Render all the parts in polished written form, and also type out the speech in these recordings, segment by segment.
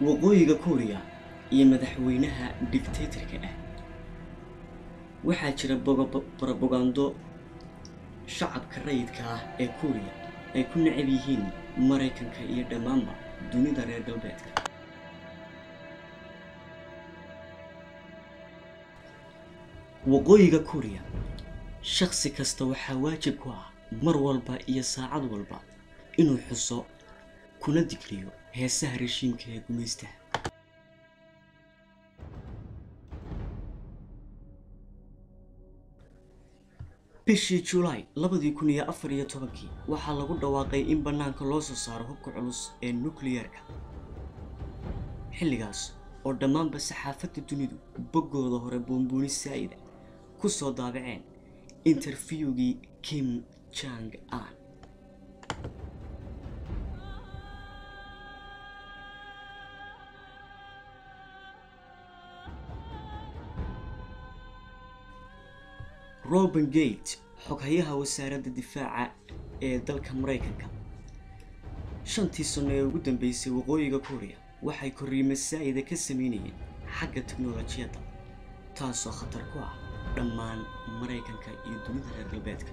waqooyiga Kuuriya iyo madaxweynaha dictatorka ah waxaa jira propagando shacabka rayidka ah ee Kuuriya ay ku neceb yihiin Mareykanka iyo dhammaanba dunida reer galbeedka. waqooyiga Kuuriya shakhsi kasta waxaa waajib ku ah mar walba iyo saacad walba inuu xuso kuna digriyo heesaha rejiimka ee gumaystaha. bishii July 2014 waxaa lagu dhawaaqay in banaanka loo soo saaro hubka culus ee nuclear-ka. xilligaas oo dhammaanba saxaafadda dunidu boggooda hore boombooni saa'ida ku soo daabaceen interviewgii Kim Jong-un. Robin Gates xoghayaha wasaaradda difaaca ee dalka Mareykanka 5 sano ee ugu dambeysay waqooyiga Kuuriya waxay korriimo saa'ida ka sameynayeen xagga tiknoolajiyadda taasoo khatar ku ah dhammaan Mareykanka iyo dunida reer galbeedka.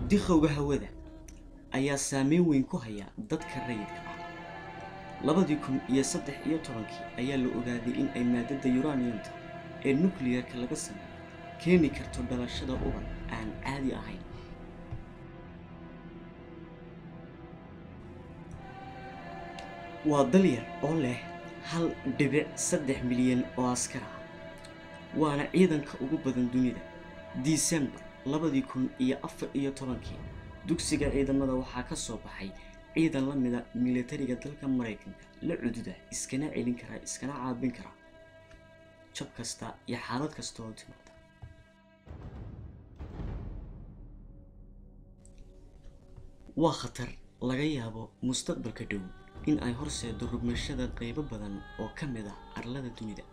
dikhowga hawada ayaa saameyn weyn ku haya dadka rayidka ah. 2013 ayaa la ogaaday in ay maadada uraniumta ee nuclear-ka laga sameeyo keeni karto dhalashada uban aan caadi ahayn. waa dal yar oo leh 1.3 milyan oo askar ah waana ciidanka ugu badan dunida. December 2014 dugsiga ciidamada waxaa ka soo baxay ciidan la mida militariga dalka Mareykanka la cududa iskana celin kara iskana caabin kara jab kasta iyo xaalad kasta oo timaada. waa khatar laga yaabo mustaqbalka dhow in ay horseedo rugmashada qaybo badan oo ka mid ah arlada dunida.